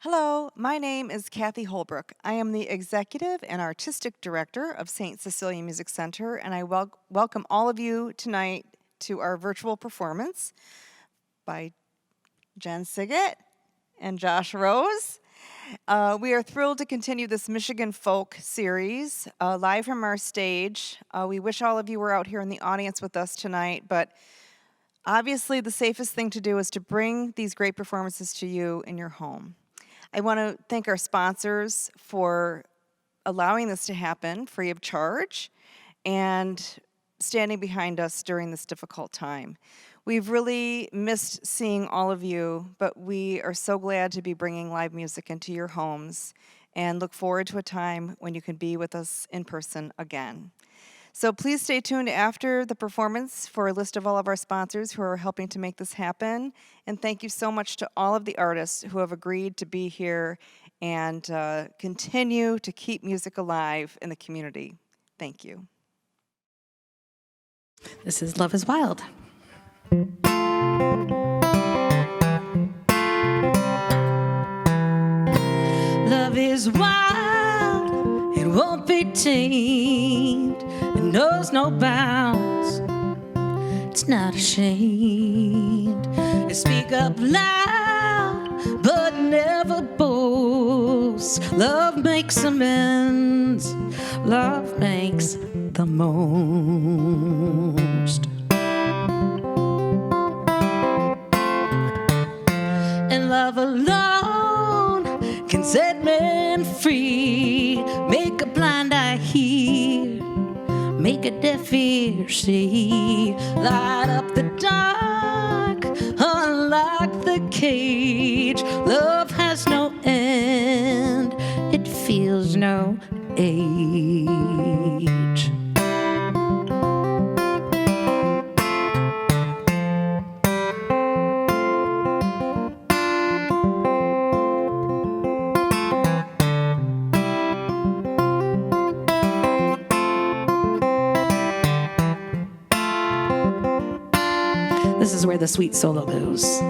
Hello, my name is Kathy Holbrook. I am the Executive and Artistic Director of St. Cecilia Music Center, and I welcome all of you tonight to our virtual performance by Jen Sygit and Josh Rose. We are thrilled to continue this Michigan folk series live from our stage. We wish all of you were out here in the audience with us tonight, but obviously the safest thing to do is to bring these great performances to you in your home. I want to thank our sponsors for allowing this to happen free of charge and standing behind us during this difficult time. We've really missed seeing all of you, but we are so glad to be bringing live music into your homes and look forward to a time when you can be with us in person again. So please stay tuned after the performance for a list of all of our sponsors who are helping to make this happen. And thank you so much to all of the artists who have agreed to be here and continue to keep music alive in the community. Thank you. This is Love is Wild. Love is wild, it won't be tamed. It knows no bounds, it's not ashamed to speak up loud, but never boast. Love makes amends, love makes the most. And love alone can set men free, make a blind eye hear, make a deaf ear see, light up the dark, unlock the cage. Love has no end, it feels no age. This is where the sweet solo goes.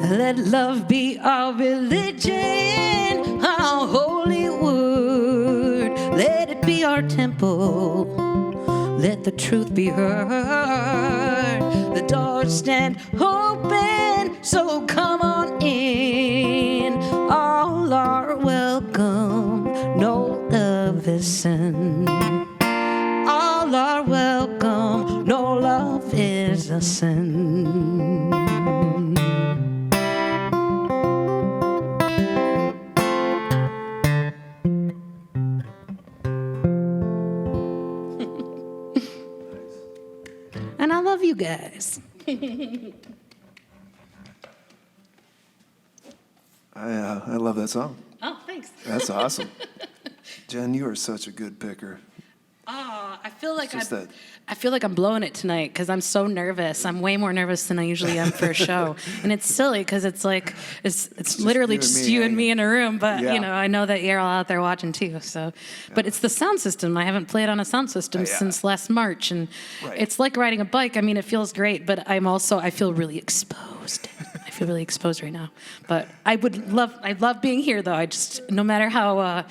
Let love be our religion, our holy word. Let it be our temple. Let the truth be heard. The doors stand open, so come on in. All are welcome, no love is sin. All are welcome, no love is a sin. And I love you guys. I love that song. Oh, thanks. That's awesome. Jen, you are such a good picker. Oh, I feel like It's just I feel like I'm blowing it tonight because I'm so nervous. I'm way more nervous than I usually am for a show, and it's silly because it's like it's literally just you and me in a room. But Yeah. you know, I know that you're all out there watching too. So, but it's the sound system. I haven't played on a sound system since last March, and it's like riding a bike. I mean, it feels great, but I feel really exposed. I feel really exposed right now. But I love being here though. I just, no matter how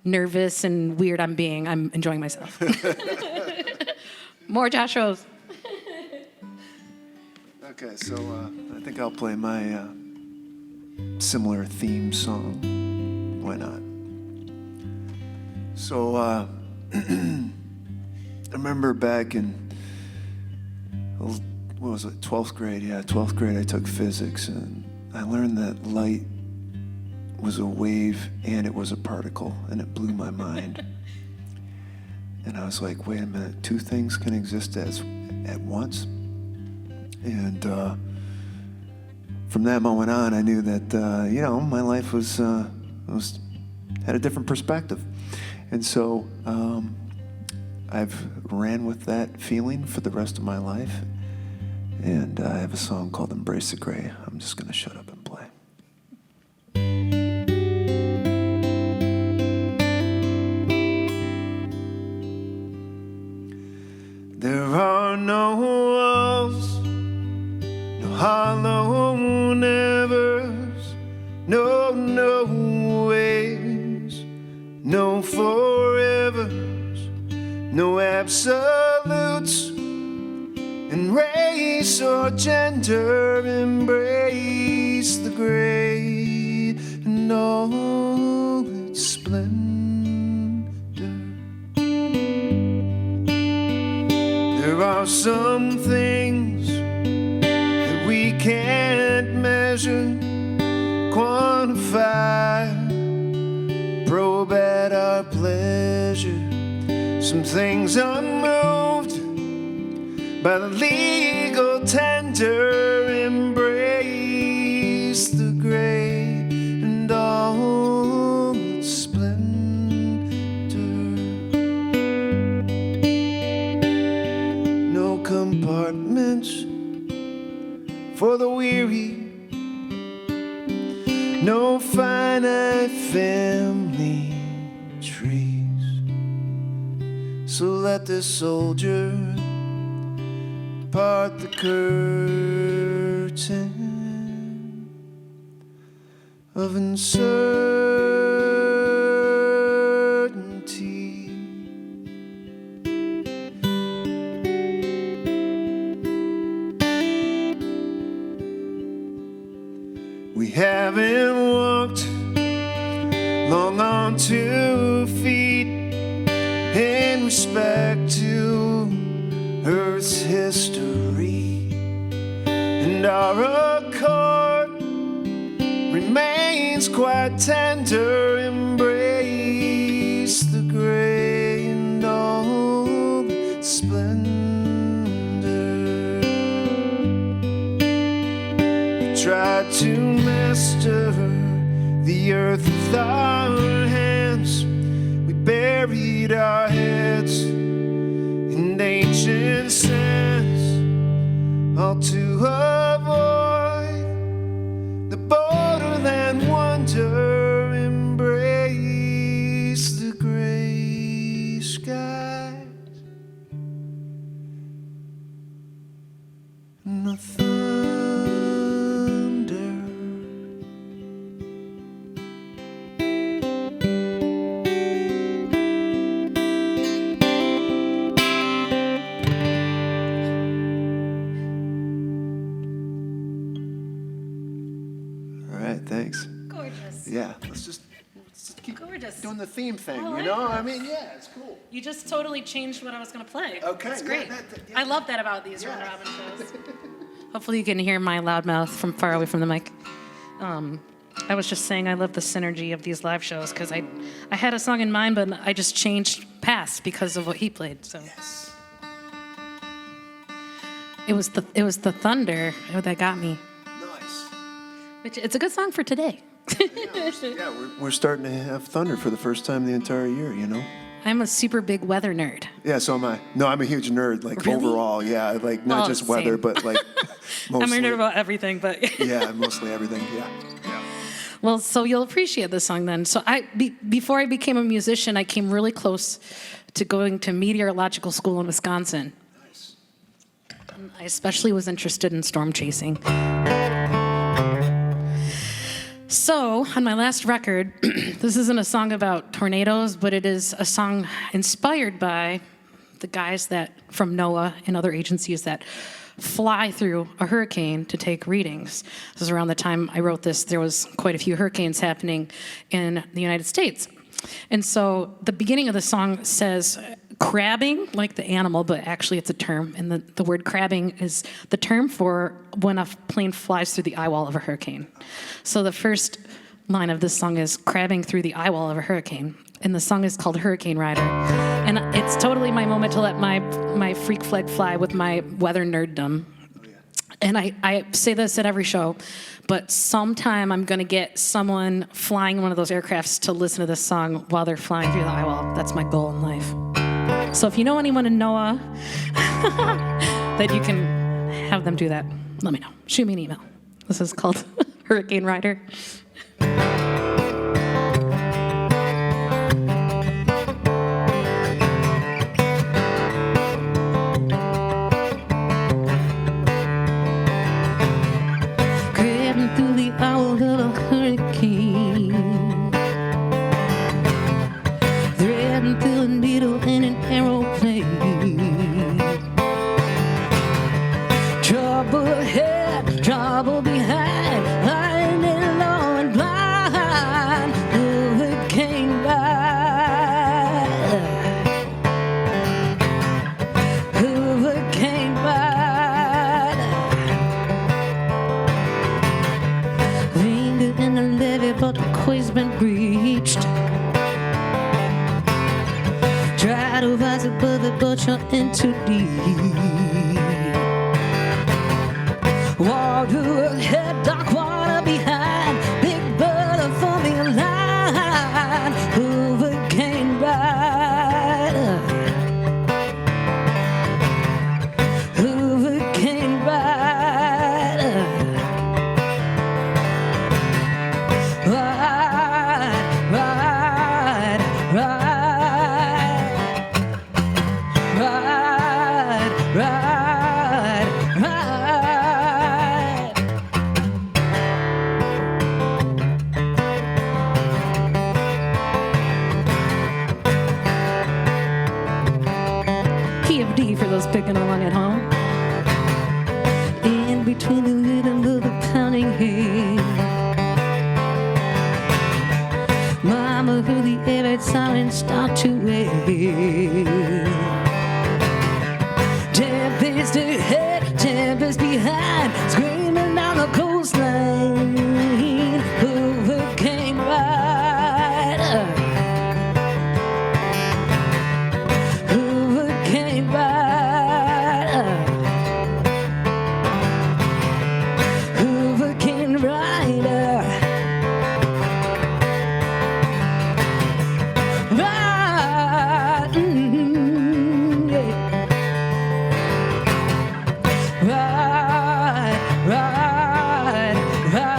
nervous and weird I'm being, I'm enjoying myself. More Josh Rose. Okay, so I think I'll play my similar theme song. Why not? So I remember back in, what was it, 12th grade? Yeah, 12th grade I took physics, and I learned that light was a wave and it was a particle, and it blew my mind. And I was like, wait a minute, two things can exist at once? And from that moment on, I knew that, my life had a different perspective. And so I've ran with that feeling for the rest of my life. And I have a song called Embrace the Gray. I'm just gonna shut up and play. There no forevers, no absolutes, and race or gender embrace the gray and all its splendor. There are some things that we can't measure, quantify, probe at our pleasure. Some things unmoved by the legal tender embrace the gray and all its splendor. No compartments for the weary, no finite family trees. So let the soldier part the curtain of uncertainty. We haven't walked long on 2 feet in respect to Earth's history, and our accord remains quite tender. Embrace the gray and all its splendor. We tried to master the earth with our hands. We buried our heads in ancient sands, all to avoid the borderland wonder. Embrace the gray skies and the thunder. Thanks. Gorgeous. Yeah, let's just keep Gorgeous. doing the theme thing, I you know? like I mean, yeah, it's cool. You just totally changed what I was going to play. Okay. It's great. Yeah, I love that about these Round Robin shows. Hopefully you can hear my loud mouth from far away from the mic. I was just saying I love the synergy of these live shows because I had a song in mind, but I just changed paths because of what he played. So Yes. it was the thunder that got me. Nice. Which it's a good song for today. We're starting to have thunder for the first time the entire year, you know? I'm a super big weather nerd. Yeah, so am I. No, I'm a huge nerd, like Really? overall. Yeah, like not Oh, just weather, same. but like mostly. I'm a nerd about everything, but Yeah, mostly everything. Yeah. Well, so you'll appreciate this song then. So before I became a musician, I came really close to going to meteorological school in Wisconsin. Nice. And I especially was interested in storm chasing. So on my last record, this isn't a song about tornadoes, but it is a song inspired by the guys that from NOAA and other agencies that fly through a hurricane to take readings. This is around the time I wrote this. There was quite a few hurricanes happening in the United States. And so the beginning of the song says crabbing, like the animal, but actually it's a term. And the word crabbing is the term for when a plane flies through the eye wall of a hurricane. So the first line of this song is crabbing through the eye wall of a hurricane. And the song is called Hurricane Rider. And it's totally my moment to let my freak flag fly with my weather nerddom. And I say this at every show, but sometime I'm going to get someone flying one of those aircrafts to listen to this song while they're flying through the eye wall. That's my goal in life. So if you know anyone in NOAA that you can have them do that, let me know. Shoot me an email. This is called Hurricane Rider. Through the hour of a hurricane, try to rise above it, but you're in too deep. Water ahead, dark water behind, big bird for the line, hurricane ride, hurricane ride, ride, ride, ride, ride, ride, ride. Key of D for those picking along at home. In between the rhythm of the pounding head, Mama heard the air siren start to wave. Tempest ahead, tempest behind, screaming down the coastline, hurricane ride, hurricane ride, hurricane rider, ride, yeah. Ride, ride, ride,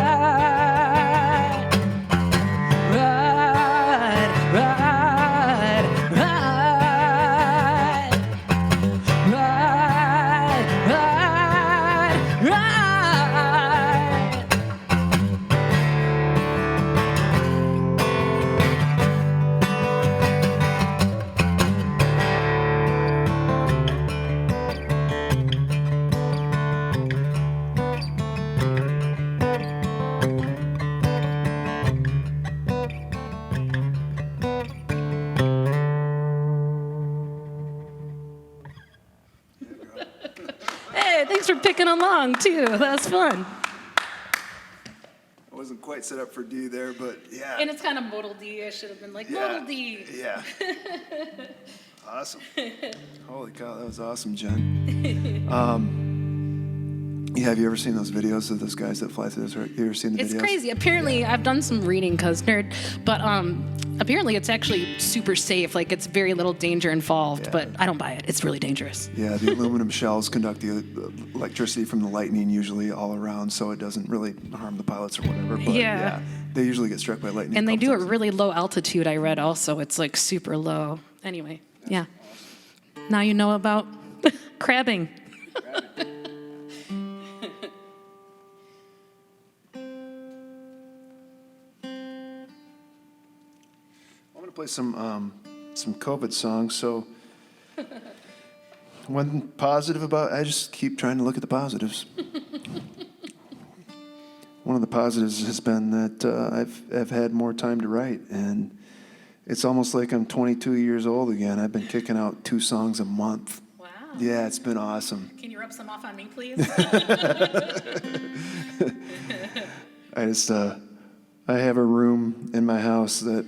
ride, ride, ride, ride, ride, ride. Hey, thanks for picking along too. That was fun. I wasn't quite set up for D there, but yeah. And it's kind of modal D. I should have been like modal D. Yeah. Awesome. Holy cow, that was awesome, Jen. Yeah, have you ever seen those videos of those guys that fly through those? You ever seen the videos? It's crazy. Apparently, I've done some reading because nerd, but apparently it's actually super safe. Like it's very little danger involved, but I don't buy it. It's really dangerous. Yeah, the aluminum shells conduct the electricity from the lightning usually all around, so it doesn't really harm the pilots or whatever. But Yeah. they usually get struck by lightning. And they do it times. really low altitude, I read also. It's like super low. Anyway, yeah. Now you know about crabbing. I'm gonna play some COVID songs. So one positive about I just keep trying to look at the positives. One of the positives has been that I've had more time to write, and it's almost like I'm 22 years old again. I've been kicking out 2 songs a month. Wow. Yeah, it's been awesome. Can you rub some off on me, please? I have a room in my house that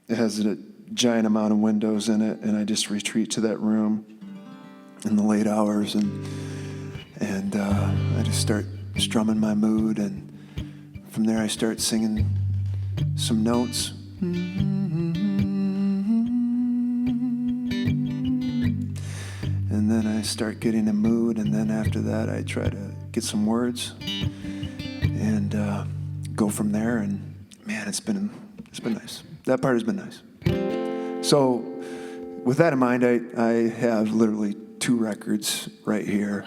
has a giant amount of windows in it, and I just retreat to that room in the late hours, and I just start strumming my mood, and from there I start singing some notes. And then I start getting a mood, and then after that I try to get some words and go from there. And man, it's been nice. That part has been nice. So with that in mind, I have literally 2 records right here,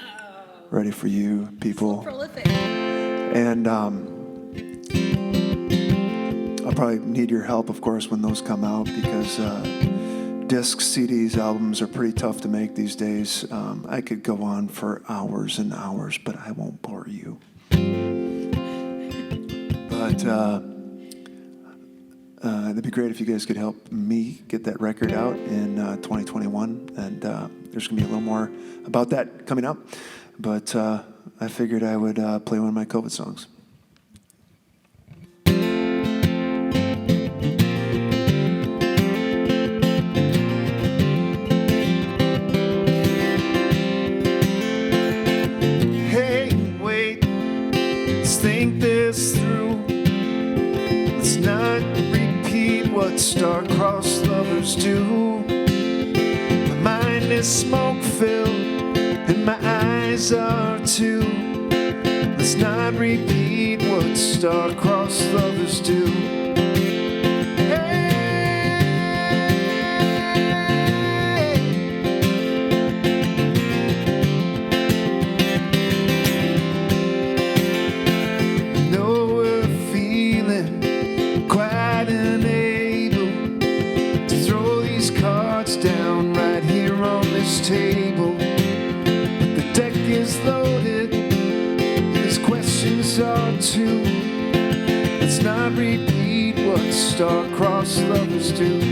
ready for you people. So prolific. And I'll probably need your help, of course, when those come out, because discs, CDs, albums are pretty tough to make these days. I could go on for hours and hours, but I won't bore you. But it'd be great if you guys could help me get that record out in 2021. And there's going to be a little more about that coming up. But I figured I would play one of my COVID songs. star-crossed lovers do. My mind is smoke-filled and my eyes are too. Let's not repeat what star-crossed lovers do. Table, but the deck is loaded and his questions are too. Let's not repeat what star-crossed lovers do.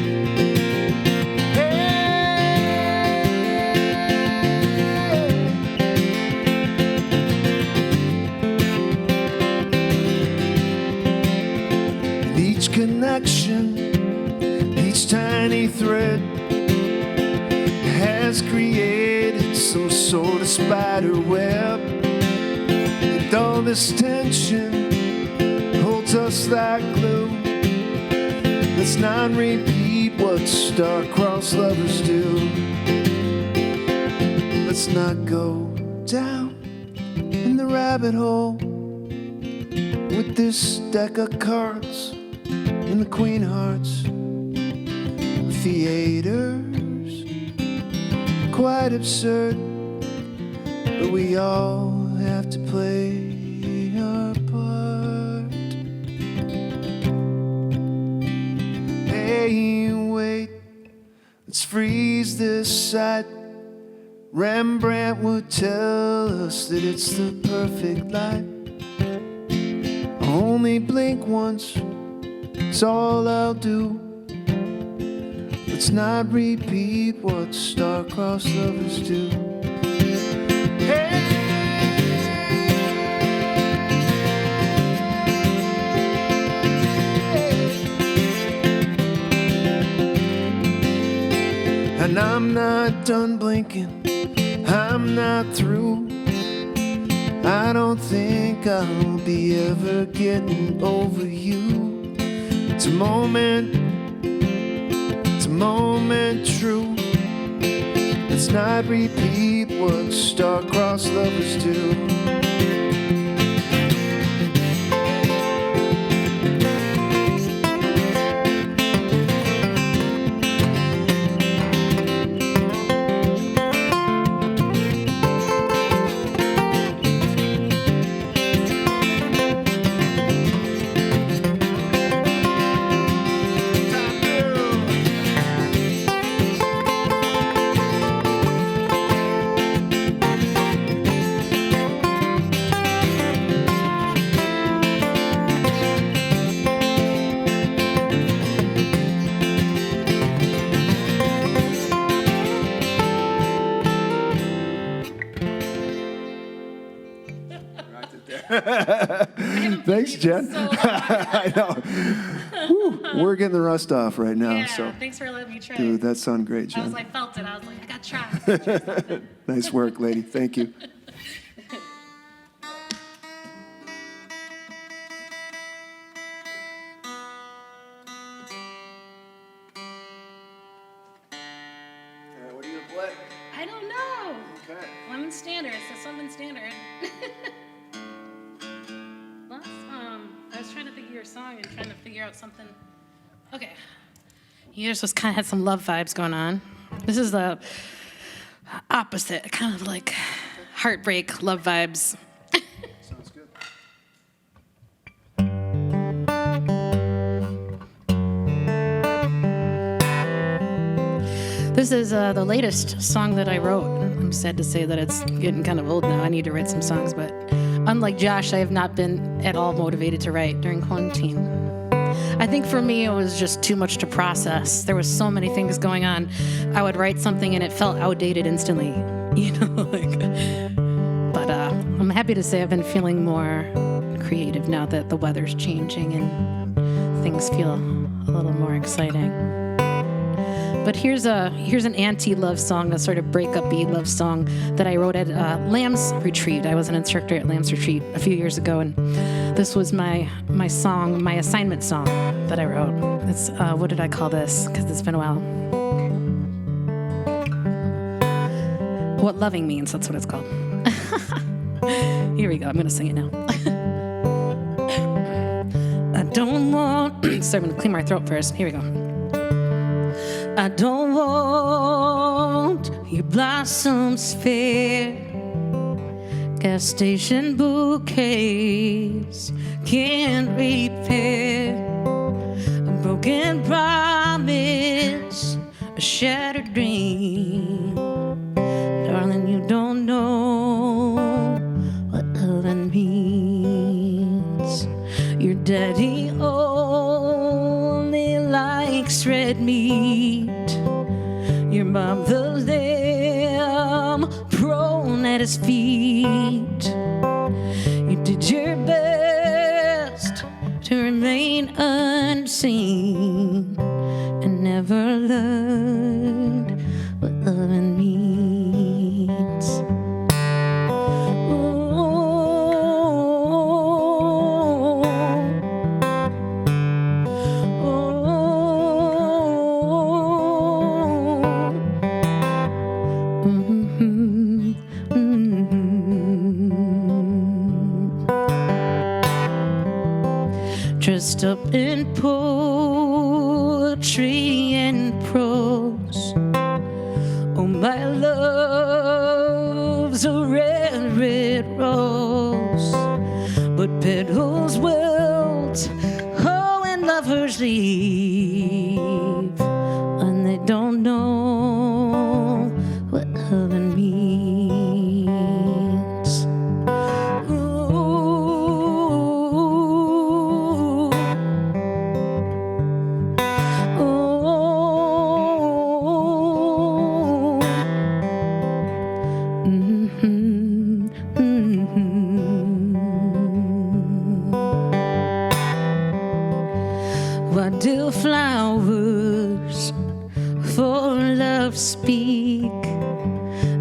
And each connection, each tiny thread has created some sort of spider web, and all this tension holds us like glue. Let's not repeat what star-crossed lovers do. Let's not go down in the rabbit hole with this deck of cards and the queen hearts. Theater quite absurd, but we all have to play our part. Hey, wait, let's freeze this sight. Rembrandt would tell us that it's the perfect light. Only blink once, it's all I'll do. Let's not repeat what star-crossed lovers do. Hey! And I'm not done blinking, I'm not through. I don't think I'll be ever getting over you. It's a moment true. Let's not repeat what star-crossed lovers do. Thanks, Jen. So I know. Whew, we're getting the rust off right now. yeah, So, thanks for letting me try. dude, that sounded great, Jen. I felt it. I was like, I got to try. Nice work, lady. Thank you. What are you gonna play? I don't know. Okay. I'm in standard, so something standard. I was trying to think of your song and trying to figure out something. Okay. Yours was kind of had some love vibes going on. This is the opposite, kind of like heartbreak, love vibes. Sounds good. This is the latest song that I wrote. I'm sad to say that it's getting kind of old now. I need to write some songs, but unlike Josh, I have not been at all motivated to write during quarantine. I think for me, it was just too much to process. There was so many things going on. I would write something and it felt outdated instantly, you know, but I'm happy to say I've been feeling more creative now that the weather's changing and things feel a little more exciting. But here's an anti-love song, a sort of breakup beat love song that I wrote at Lamb's Retreat. I was an instructor at Lamb's Retreat a few years ago, and This was my song, my assignment song that I wrote. It's, what did I call this? Because it's been a while. What Loving Means, that's what it's called. Here we go, I'm gonna sing it now. I don't want, sorry, I'm gonna clear my throat first. Here we go. I don't want your blossoms fair, gas station bouquets can't repair a broken promise, a shattered dream. Darling, you don't know what loving means. Your daddy only likes red meat. Your mom the lamb prone at his feet. You did your best to remain unseen and never learned what loving means. Dressed up in poetry and prose. Oh, my love's a red, red rose, but petals wilt, oh, and lovers leave, and they don't know what loving means. Flowers for love speak,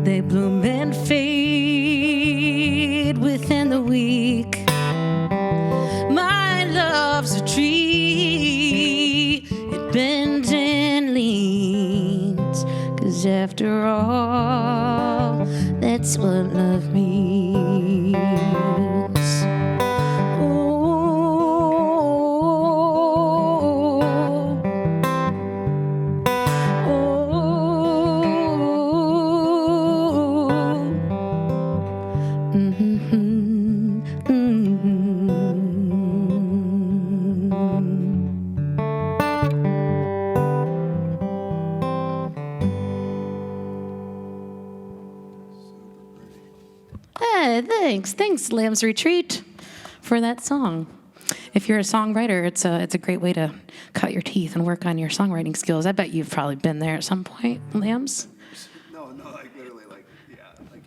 they bloom and fade within the week. My love's a tree, it bends and leans, 'cause after all, that's what love means. Thanks, Lamb's Retreat, for that song. If you're a songwriter, it's a great way to cut your teeth and work on your songwriting skills. I bet you've probably been there at some point, Lambs. No, like literally, like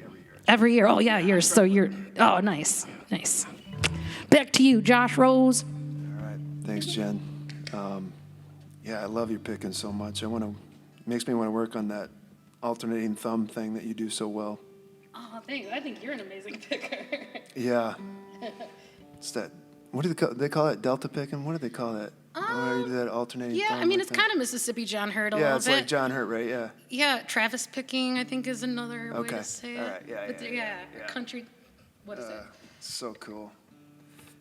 every year. Every year, oh yeah, oh, nice. Back to you, Josh Rose. All right, thanks, Jen. Yeah, I love your picking so much. Makes me want to work on that alternating thumb thing that you do so well. Oh, thanks. I think you're an amazing picker. Yeah. It's that, what do they call it? Delta picking? What do they call that? Where you do that alternating yeah, thumb I mean, like it's kind of Mississippi John Hurt a little bit. Yeah, it's like John Hurt, right? Yeah. Yeah, Travis picking, I think, is another way Okay. to say All it. right. Yeah, But yeah. country, what is it? So cool.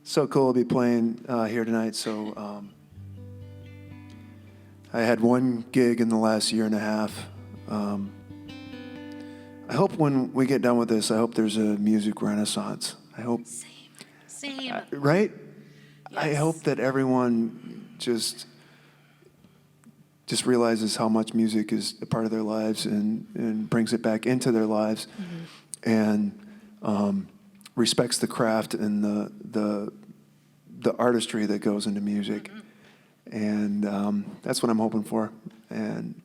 So cool to be playing here tonight. So I had one gig in the last year and a half. I hope when we get done with this, I hope there's a music renaissance. I hope. Same. Right? Yes. I hope that everyone just realizes how much music is a part of their lives and brings it back into their lives, and respects the craft and the artistry that goes into music. And that's what I'm hoping for. And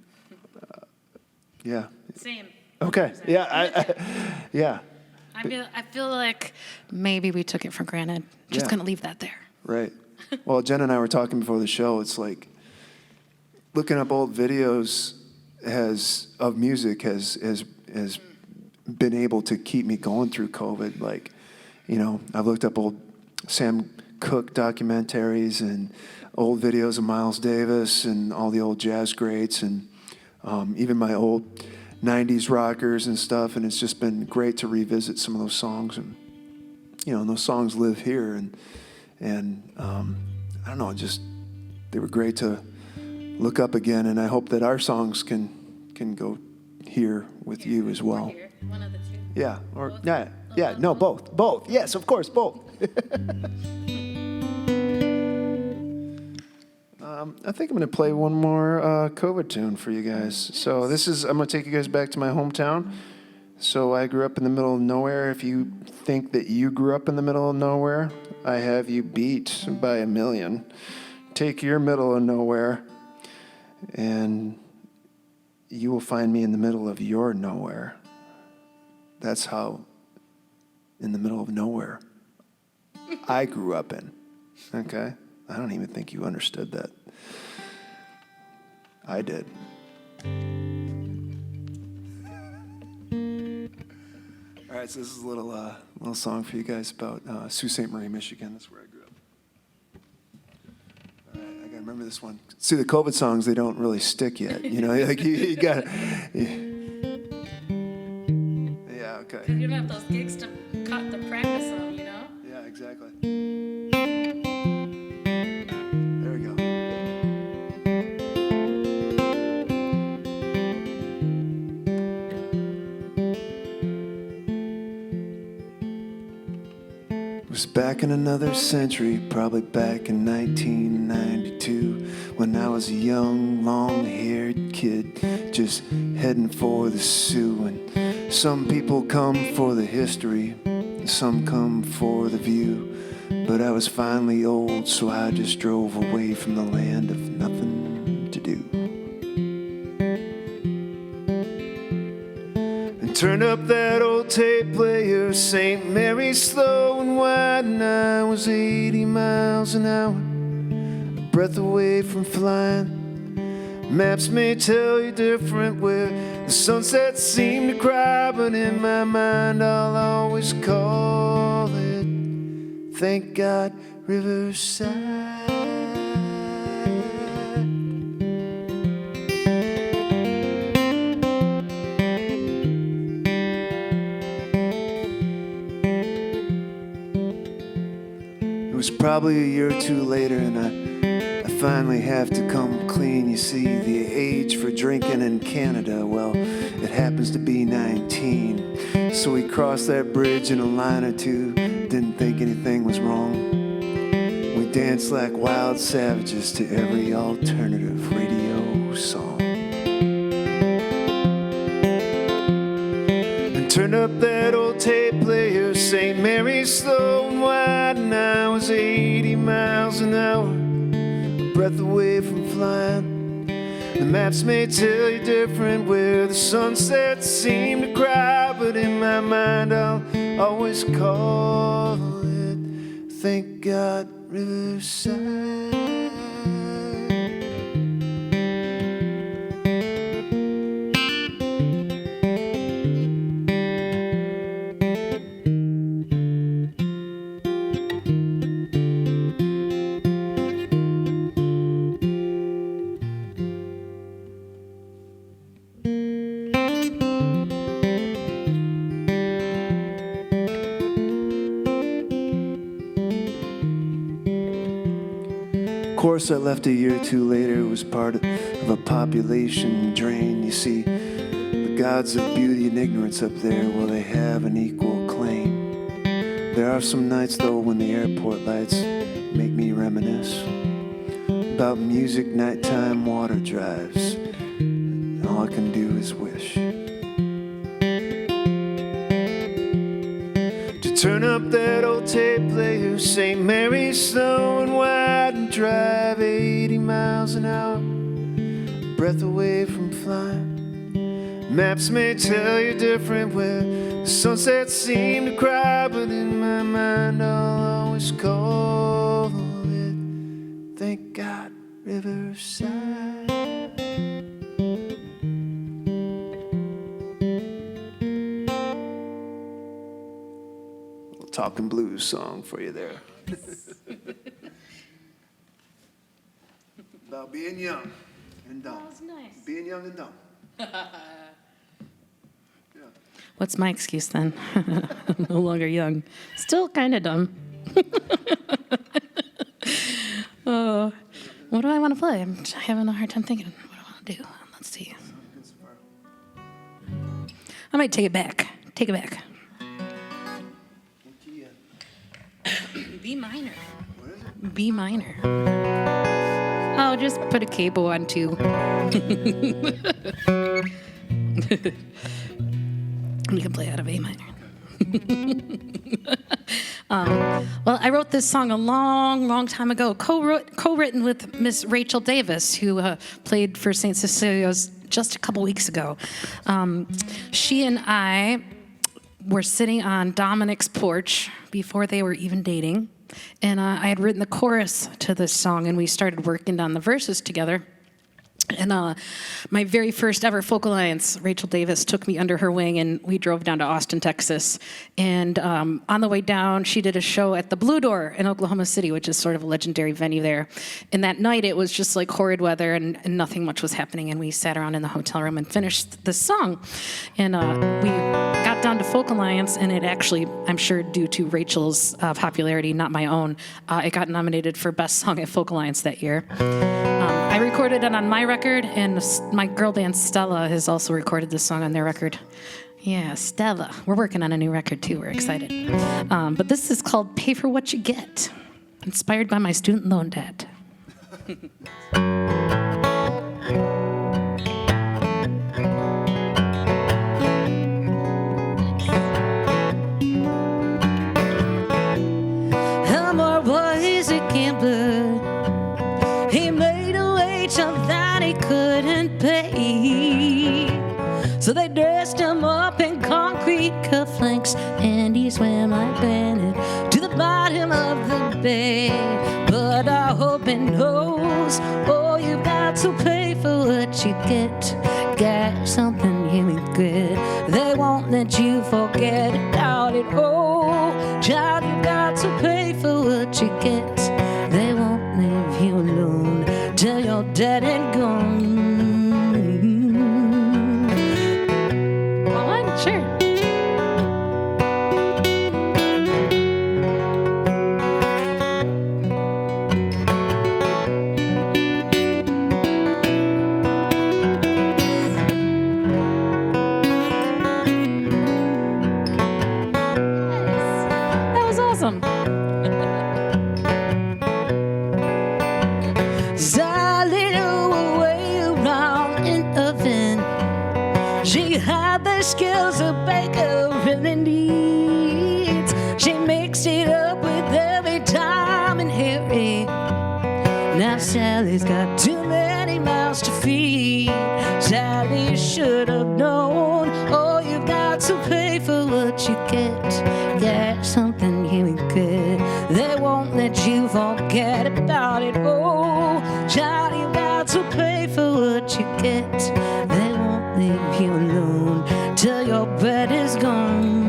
yeah. Same. Okay. 100%. Yeah. Yeah. I feel like maybe we took it for granted. Just Yeah. gonna leave that there. Right. Well, Jen and I were talking before the show. It's like looking up old videos of music has been able to keep me going through COVID. Like, I've looked up old Sam Cook documentaries and old videos of Miles Davis and all the old jazz greats and even my old 90s rockers and stuff. And it's just been great to revisit some of those songs. And, and those songs live here. And I don't know, just they were great to look up again. And I hope that our songs can go here with you as well. One of the two. Yeah, or both. Yes, of course, both. I think I'm going to play one more COVID tune for you guys. So I'm going to take you guys back to my hometown. So I grew up in the middle of nowhere. If you think that you grew up in the middle of nowhere, I have you beat by a million. Take your middle of nowhere, and you will find me in the middle of your nowhere. That's how in the middle of nowhere I grew up in. Okay? I don't even think you understood that. I did. All right, so this is a little song for you guys about Sault Ste. Marie, Michigan. That's where I grew up. All right, I gotta remember this one. See, the COVID songs, they don't really stick yet. Like you got. Yeah, okay. You don't have those gigs to practice on, Yeah, exactly. There we go. It was back in another century, probably back in 1992, when I was a young, long-haired kid just heading for the Sioux. And some people come for the history, some come for the view, but I was finally old, so I just drove away from the land of nothing to do. And turned up that old tape player, St. Mary's slow and wide, and I was 80 miles an hour, a breath away from flying. Maps may tell you different where the sunsets seem to cry, but in my mind I'll always call it, thank God, Riverside. It was probably a year or two later, and I finally have to come clean. You see, the age for drinking in Canada, well, it happens to be 19. So we crossed that bridge in a line or two, didn't think anything was wrong. We danced like wild savages to every alternative radio song. And turned up that old tape player, St. Mary's slow and wide, and I was 80 miles an hour, breath away from flying. The maps may tell you different where the sunsets seem to cry, but in my mind I'll always call it, thank God, Riverside. Of course, I left a year or two later. It was part of a population drain. You see, the gods of beauty and ignorance up there, well, they have an equal claim. There are some nights, though, when the airport lights make me reminisce about music, nighttime water drives, and all I can do is wish to turn up that old tape player, St. Mary's slow and wide, and drive 80 miles an hour, breath away from flying. Maps may tell you different where the sunsets seem to cry, but in my mind I'll always call it, thank God, Riverside. Little talking blues song for you there. About being young and dumb. That was nice. Being young and dumb. What's my excuse then? I'm no longer young. Still kind of dumb. Oh, what do I want to play? I'm having a hard time thinking what I want to do. Let's see. I might take it back. Take it back. B minor. What is it? B minor. Oh, just put a capo on too. You can play out of A minor. Well, I wrote this song a long time ago, co-written with Miss Rachael Davis, who played for St. Cecilia's just a couple weeks ago. She and I were sitting on Dominic's porch before they were even dating, and I had written the chorus to this song, and we started working on the verses together. And my very first ever Folk Alliance, Rachael Davis, took me under her wing, and we drove down to Austin, Texas. And on the way down, she did a show at the Blue Door in Oklahoma City, which is sort of a legendary venue there. And that night, it was just like horrid weather, and nothing much was happening. And we sat around in the hotel room and finished the song. And we got down to Folk Alliance, and it actually, I'm sure due to Rachel's popularity, not my own, it got nominated for Best Song at Folk Alliance that year. I recorded it on my record, and my girl band Stella has also recorded this song on their record. Yeah, Stella. We're working on a new record too. We're excited. But this is called Pay for What You Get, inspired by my student loan debt. Elmore boys a gambler. He made a wage that he couldn't pay. So they dressed him up in concrete cufflinks, and he swam like Bennett to the bottom of the bay. But I hope he knows, oh, you've got to pay for what you get. Got something you regret. They won't let you forget about it. Oh, child, you've got to pay for what you get. They won't leave you alone till you're dead and gone. What? Sure. That was awesome. She had the skills a baker really needs. She mixed it up with every time and Harry. Now Sally's got too many mouths to feed. Sally should have known, oh, you've got to pay for what you get. Get something you regret. They won't let you forget about it. Oh, child, you've got to pay for what you get. They won't leave you alone till your bread is gone.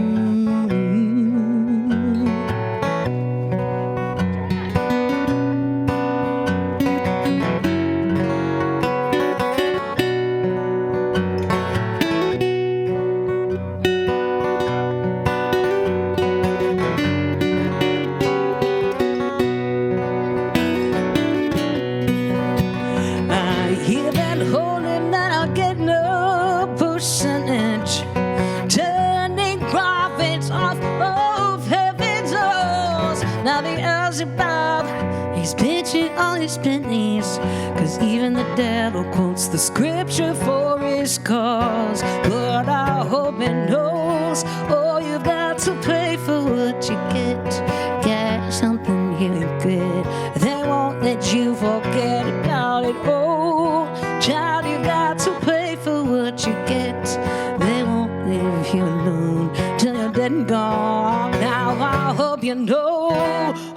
Pennies, 'cause even the devil quotes the scripture for his cause. But I hope he knows, oh, you've got to pay for what you get. Get something you regret. They won't let you forget about it. Oh, child, you've got to pay for what you get. They won't leave you alone till you're dead and gone. Now I hope you know,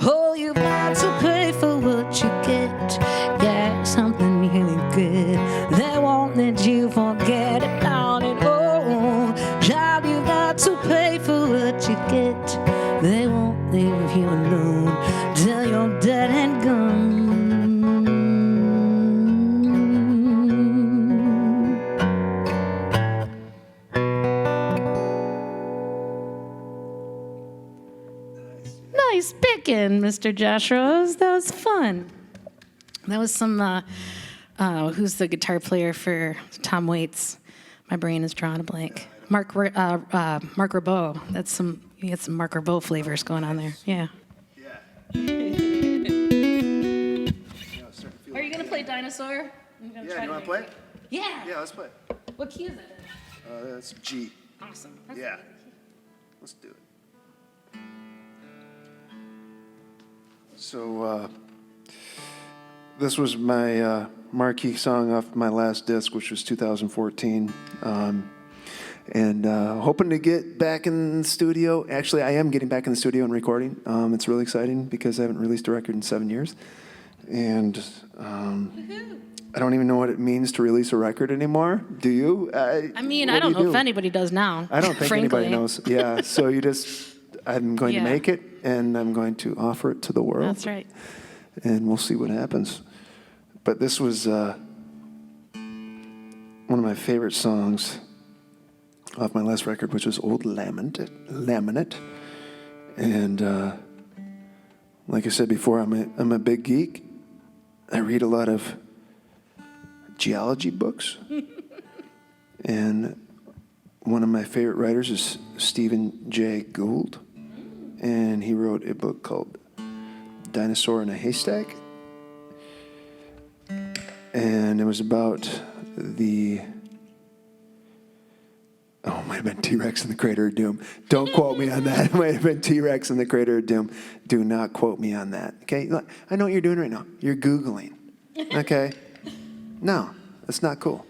oh, you've got to pay for what you get. Get something you regret. They won't let you forget about it. Oh, child, you've got to pay for what you get. They won't leave you alone picking, Mr. Josh Rose. That was fun. That was some, who's the guitar player for Tom Waits? My brain is drawing a blank. Mark Ribot. You get some Mark Ribot flavors going on there. Yeah. Are you going to play Dinosaur? Yeah, you want to play? Yeah. Yeah, let's play. What key is it in? That's G. Awesome. That's Yeah. a good key. Let's do it. So, this was my marquee song off my last disc, which was 2014. And hoping to get back in the studio. Actually, I am getting back in the studio and recording. It's really exciting because I haven't released a record in 7 years. And I don't even know what it means to release a record anymore. Do you? I don't know if anybody does now. I don't think frankly. anybody knows. Yeah, so I'm going to make it, and I'm going to offer it to the world. That's right. And we'll see what happens. But this was one of my favorite songs off my last record, which was Old Laminate. And like I said before, I'm a big geek. I read a lot of geology books. And one of my favorite writers is Stephen Jay Gould. And he wrote a book called Dinosaur in a Haystack. And it was about it might have been T-Rex in the Crater of Doom. Don't quote me on that. It might have been T-Rex in the Crater of Doom. Do not quote me on that. Okay? I know what you're doing right now. You're Googling. Okay? No, that's not cool.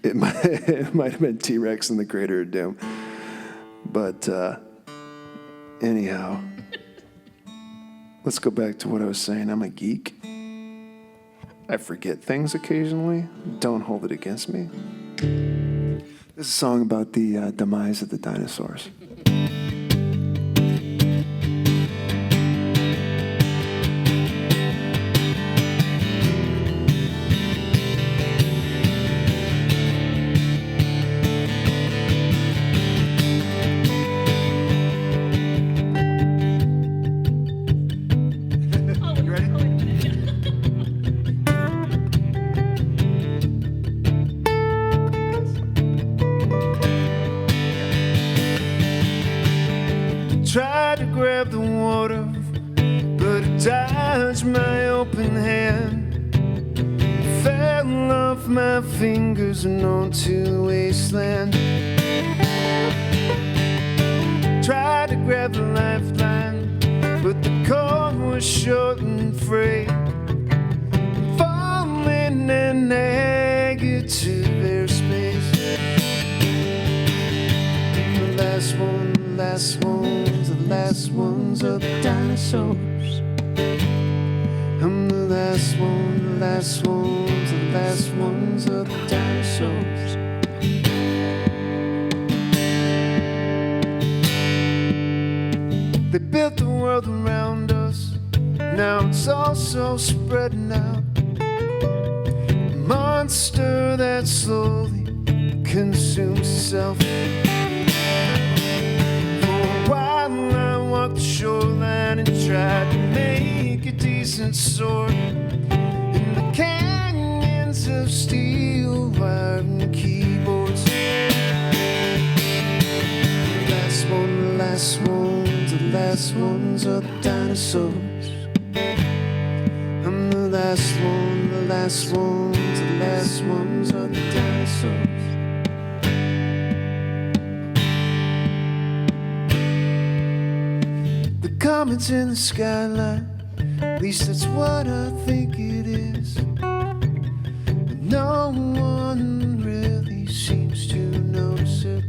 It might have been T-Rex in the Crater of Doom. But anyhow, let's go back to what I was saying. I'm a geek. I forget things occasionally. Don't hold it against me. This is a song about the demise of the dinosaurs. Tried to grab the water, but it dodged my open hand. It fell off my fingers and onto the wasteland. Tried to grab the lifeline, but the cord was short and frayed. Falling in negative airspace. The last ones of the dinosaurs. I'm the last ones of the dinosaurs. They built the world around us, now it's also spreading out. A monster that slowly consumes itself. The shoreline and tried to make a decent sword in the canyons of steel wire and keyboards. The last ones of the dinosaurs. I'm the last ones of the dinosaurs. Comets in the skyline, at least that's what I think it is. But no one really seems to notice it.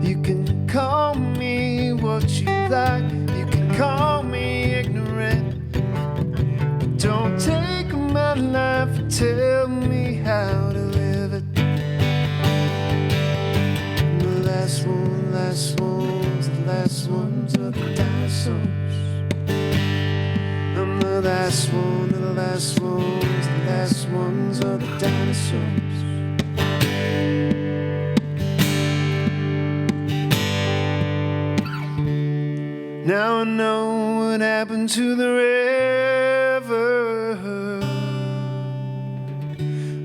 You can call me what you like, you can call me ignorant, but don't take my life and tell me how to live it. I'm the last ones of the dinosaurs. I'm the last ones happened to the river?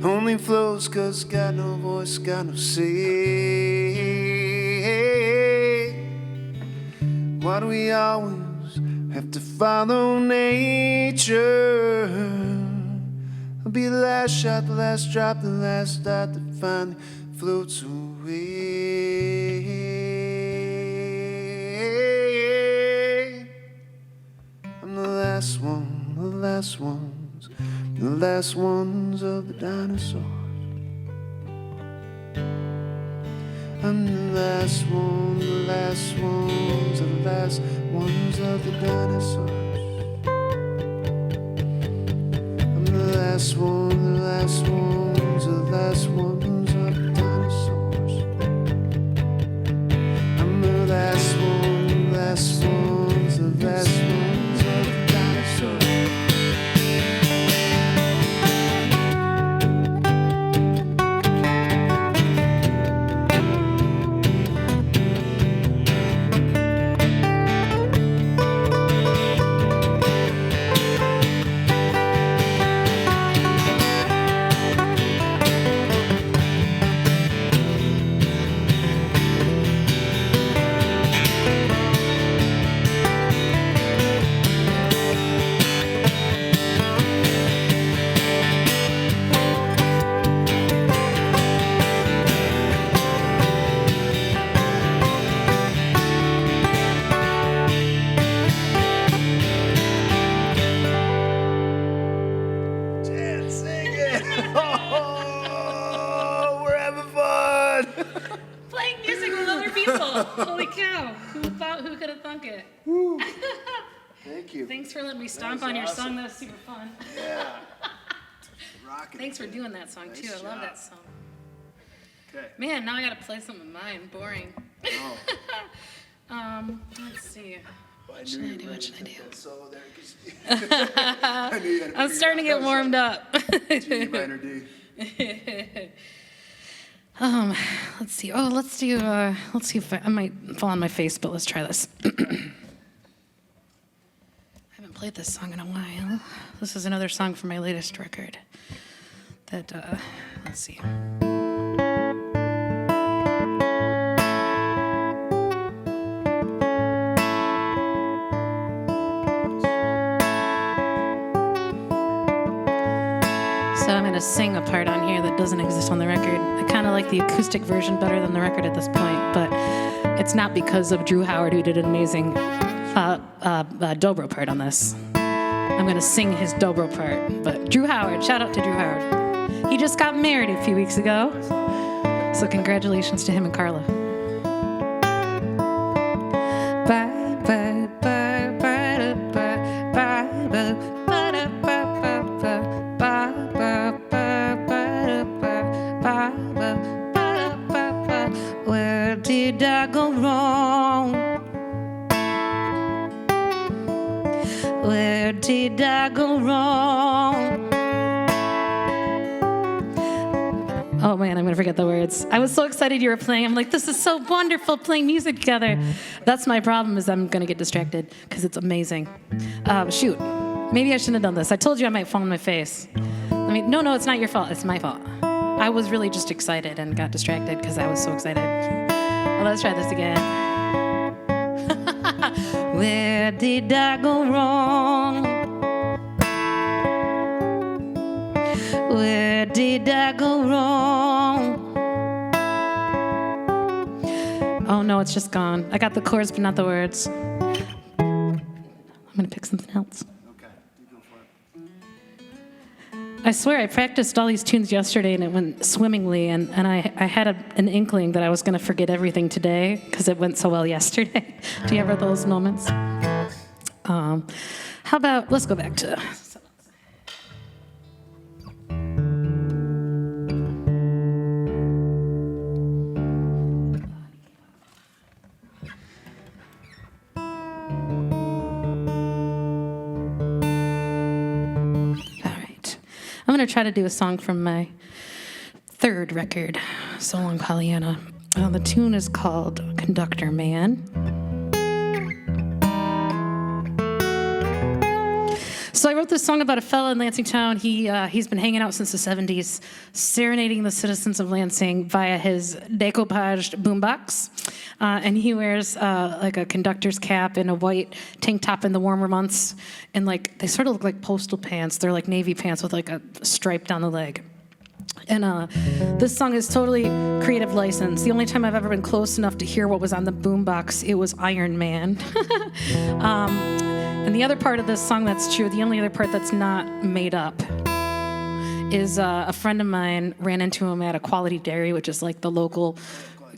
Only flows 'cause got no voice, got no say. Why do we always have to follow nature? I'll be the last shot, the last drop, the last dot that finally floats away. I'm the last one, the last ones, the last ones of the dinosaurs. I'm the last one, the last ones, the last ones of the dinosaurs. I'm the last one, the last ones, the last ones of the dinosaurs. I'm the last one, the last ones, the last ones of the dinosaurs. Jen Sygit! Oh, we're having fun! Playing music with other people. Holy cow. Who could have thunk it? Thank you. Thanks for letting me stomp was on your awesome. song. That was super fun. Yeah. Rocking. Thanks for doing that song, Nice too. I love job. that song. Okay. Man, now I got to play some of mine. Boring. Oh. Let's see. I should knew I you do? were What ready should I to do? take that solo there 'cause I knew you had to I'm figure starting to it out. get warmed up. G minor D. Let's see. Oh, let's see if I might fall on my face, but let's try this. I haven't played this song in a while. This is another song from my latest record. That, let's see. So I'm going to sing a part on here that doesn't exist on the record. I kind of like the acoustic version better than the record at this point, but it's not because of Drew Howard, who did an amazing dobro part on this. I'm going to sing his dobro part, but Drew Howard, shout out to Drew Howard. He just got married a few weeks ago, so congratulations to him and Carla. Bye, bye, bye, bye, bye, bye, bye, where did I go wrong? Where did I go wrong? Oh man, I'm gonna forget the words. I was so excited you were playing. I'm like, this is so wonderful playing music together. That's my problem, is I'm gonna get distracted because it's amazing. Shoot, maybe I shouldn't have done this. I told you I might fall on my face. No, it's not your fault. It's my fault. I was really just excited and got distracted because I was so excited. Well, let's try this again. Where did I go wrong? Where did I go wrong? Oh no, it's just gone. I got the chords, but not the words. I'm gonna pick something else. Okay, you go for it. I swear I practiced all these tunes yesterday and it went swimmingly, and I had an inkling that I was gonna forget everything today because it went so well yesterday. Do you ever have those moments? How about, let's go back to... I'm going to try to do a song from my third record, So Long Pollyanna. The tune is called Conductor Man. wrote this song about a fella in Lansing town. He's been hanging out since the 70s, serenading the citizens of Lansing via his decoupaged boombox. And he wears like a conductor's cap and a white tank top in the warmer months. And like they sort of look like postal pants. They're like navy pants with like a stripe down the leg. And this song is totally creative license. The only time I've ever been close enough to hear what was on the boombox, it was Iron Man. And the other part of this song that's true, the only other part that's not made up, is a friend of mine ran into him at a Quality Dairy, which is like the local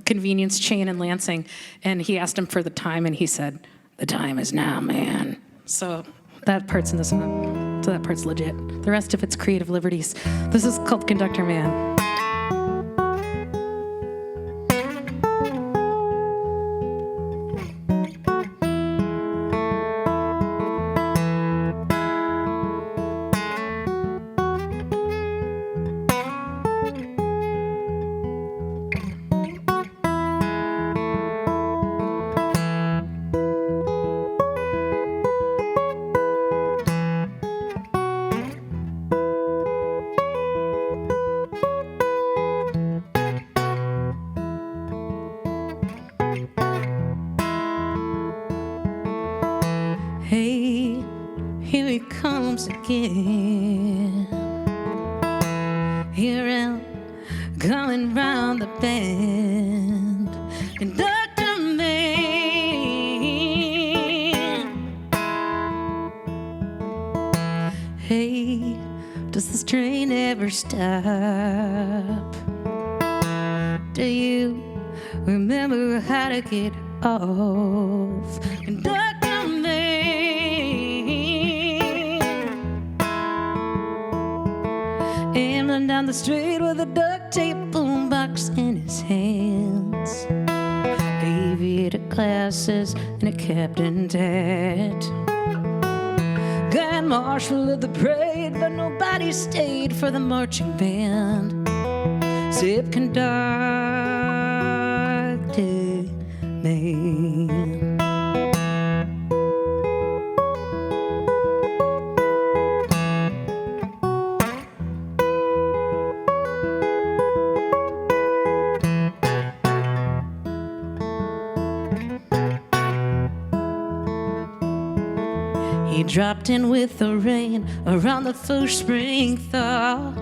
convenience chain in Lansing, and he asked him for the time, and he said, "The time is now, man." So that part's in the song. So that part's legit. The rest of it's creative liberties. This is called Conductor Man. Hey, here he comes again. Here I'm coming round the bend. Conductor man. Hey, does this train ever stop? Do you remember how to get off? Conductor man. Ambling down the street with a duct tape boombox in his hands. Aviator glasses and a captain hat. Grand marshal of the parade, but nobody stayed for the marching band. Zip conductor man. He dropped in with the rain around the first spring thaw.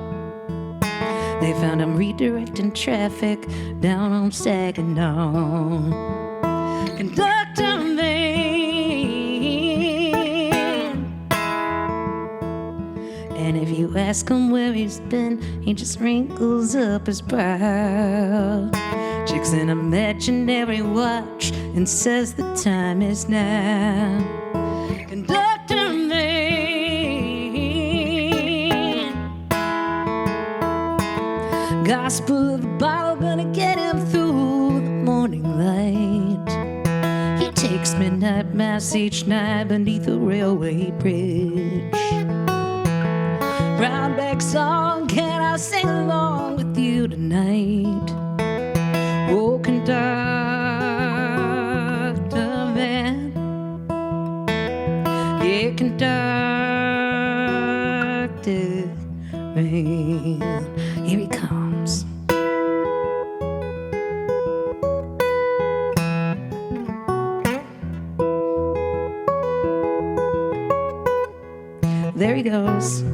They found him redirecting traffic down on Saginaw. Conductor man. And if you ask him where he's been, he just wrinkles up his brow. Checks an imaginary watch and says the time is now. Conductor man. Gospel of the Bible gonna get him through the morning light. He takes midnight mass each night beneath a railway bridge. Brownback song, can I sing along with you tonight? Oh, conductor man. Yeah, conductor man. Here he comes. There he goes.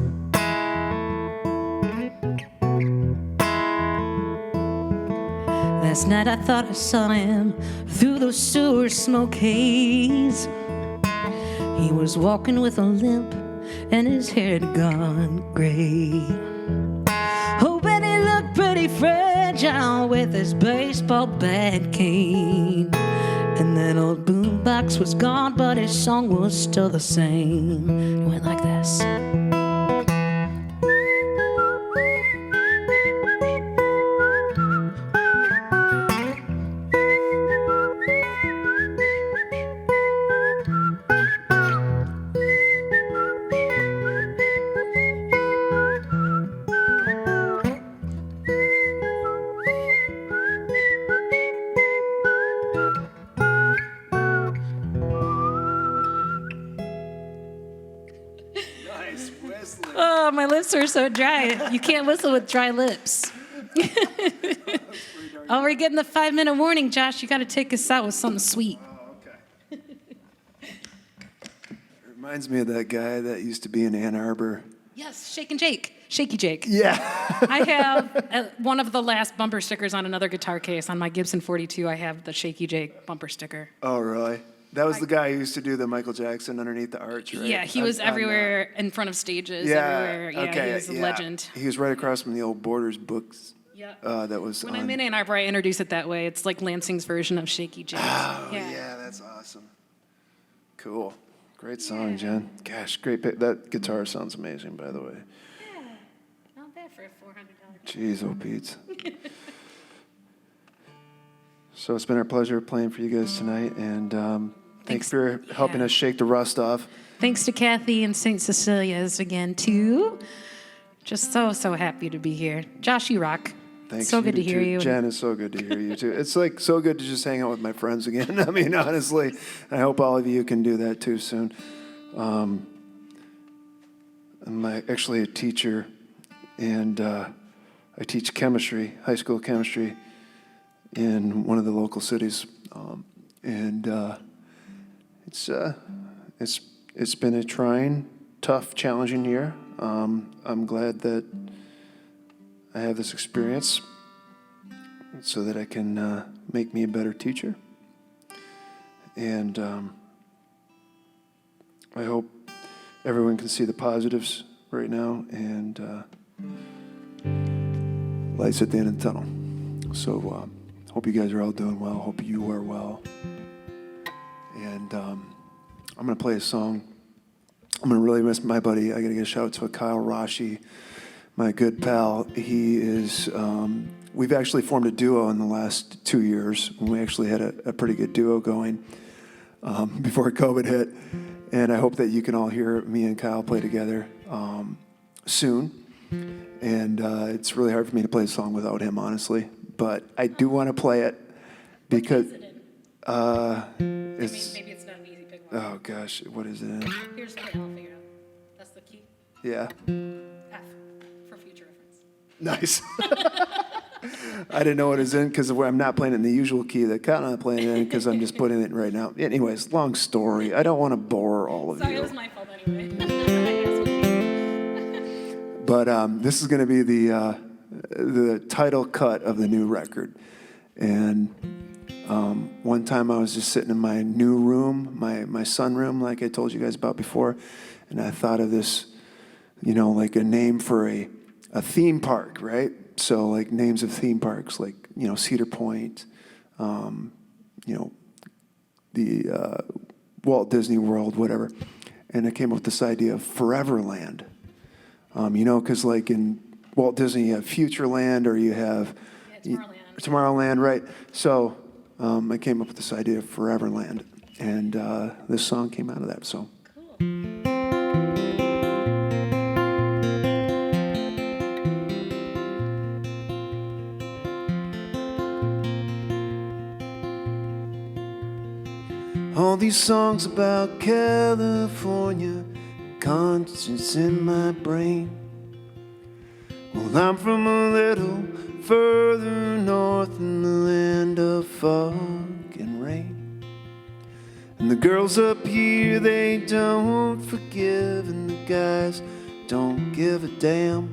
Last night I thought I saw him through those sewer smoke haze. He was walking with a limp and his hair had gone gray. Oh, and he looked pretty fragile with his baseball bat cane. And that old boombox was gone, but his song was still the same. It went like this. You're so dry. You can't whistle with dry lips. Oh, we're getting the 5-minute warning, Josh. You got to take us out with something sweet. Oh, okay. It reminds me of that guy that used to be in Ann Arbor. Yes, Shaky Jake. Yeah. I have one of the last bumper stickers on another guitar case. On my Gibson 42, I have the Shaky Jake bumper sticker. Oh, really? That was the guy who used to do the Michael Jackson underneath the arch, right? Yeah, he was everywhere in front of stages. Yeah, Everywhere. Yeah, okay, he was a legend. He was right across from the old Borders books. Yeah. That was When on. I'm in Ann Arbor, I introduce it that way. It's like Lansing's version of Shaky Jake. Oh, yeah, that's awesome. Cool. Great song, Jen. Gosh, great. That guitar sounds amazing, by the way. Yeah, not bad for a $400. Jeez, oh, Pete. So it's been our pleasure playing for you guys tonight, and thanks for helping us shake the rust off. Thanks to Kathy and St. Cecilia's again, too. Just so happy to be here. Josh, you rock. Thanks. So good to hear you. Jen, it's so good to hear you, too. It's like so good to just hang out with my friends again. I mean, honestly, I hope all of you can do that, too, soon. I'm actually a teacher, and I teach chemistry, high school chemistry, in one of the local cities, and it's been a trying, tough, challenging year. I'm glad that I have this experience so that I can make me a better teacher, and I hope everyone can see the positives right now and lights at the end of the tunnel. So. Hope you guys are all doing well. Hope you are well. And I'm going to play a song. I'm going to really miss my buddy. I got to give a shout out to Kyle Rashi, my good pal. He is, we've actually formed a duo in the last 2 years. We actually had a pretty good duo going before COVID hit. And I hope that you can all hear me and Kyle play together soon. And it's really hard for me to play a song without him, honestly. But I do want to play it because maybe it's. Maybe it's not an easy pick. Oh gosh, what is it in? Here's the I'll figure it out. That's the key. Yeah. F for future reference. Nice. I didn't know what it's in because I'm not playing it in the usual key that Cotton I'm playing it in because I'm just putting it right now. Anyways, long story. I don't want to bore all of Sorry, you. it was my fault anyway. But this is going to be the title cut of the new record. And one time I was just sitting in my new room, my sunroom, like I told you guys about before, and I thought of this, like a name for a theme park, right? So like names of theme parks, like, Cedar Point, the Walt Disney World, whatever. And I came up with this idea of Foreverland, because like in Walt Disney, you have Futureland, or you have Tomorrowland, right? So I came up with this idea of Foreverland, and this song came out of that. So. Cool. All these songs about California, constants in my brain. Well, I'm from a little further north in the land of fog and rain. And the girls up here, they don't forgive, and the guys don't give a damn.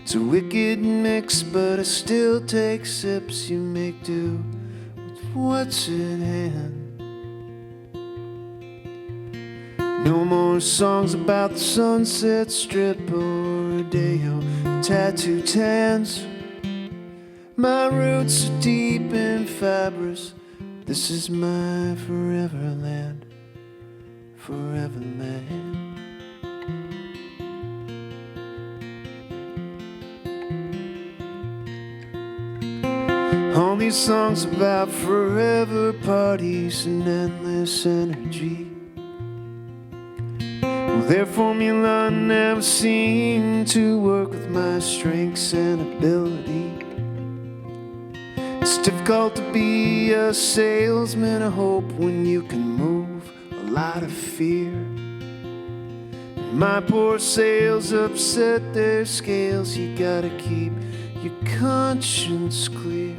It's a wicked mix, but I still take sips. You make do with what's at hand. No more songs about the Sunset Strip or Rodeo, tattoo tans. My roots are deep and fibrous. This is my forever land, forever land. All these songs about forever parties and endless energy. Their formula never seemed to work with my strengths and ability. It's difficult to be a salesman of hope when you can move a lot of fear. My poor sails upset their scales. You gotta keep your conscience clear.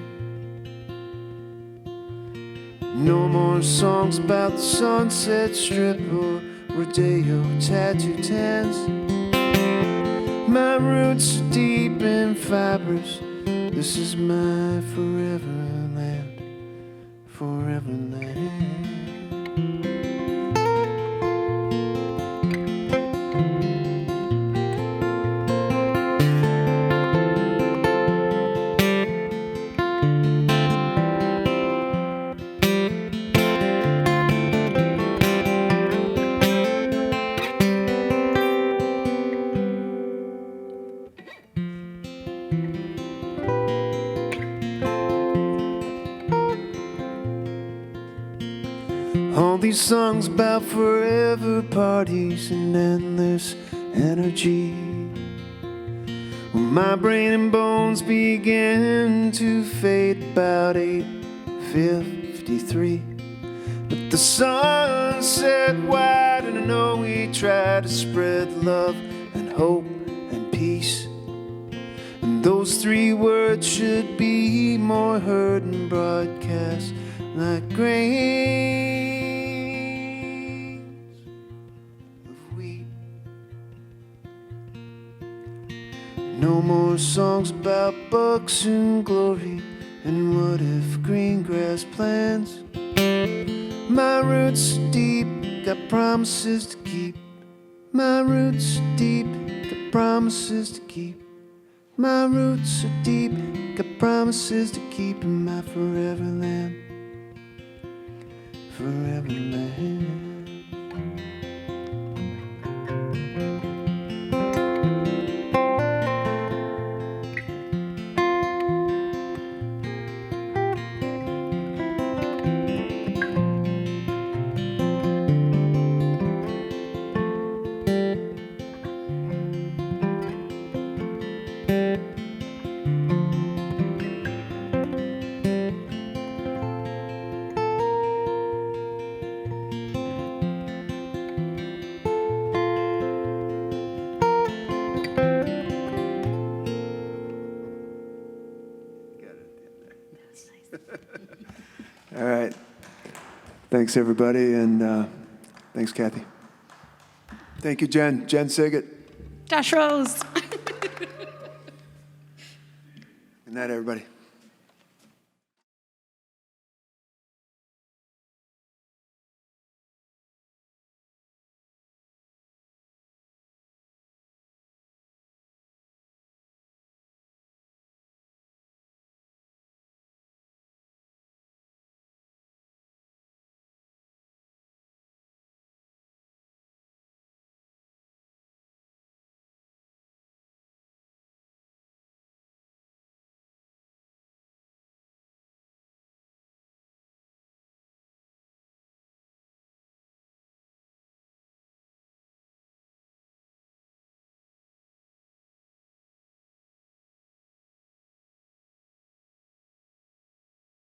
No more songs about the Sunset Strip or Rodeo tattoo tans. My roots are deep and fibrous. This is my forever land, forever land. All these songs about forever parties and endless energy. Well, my brain and bones began to fade about 8:53. But the sun set wide, and I know we tried to spread love and hope and peace. And those three words should be more heard and broadcast like grains of wheat. No more songs about bucks and glory and what if green grass plants. My roots are deep, got promises to keep. My roots are deep, got promises to keep. My roots are deep, got promises to keep in my forever land, forever land. All right. Thanks, everybody, and thanks, Kathy. Thank you, Jen. Jen Sygit. Josh Rose. Good night, everybody.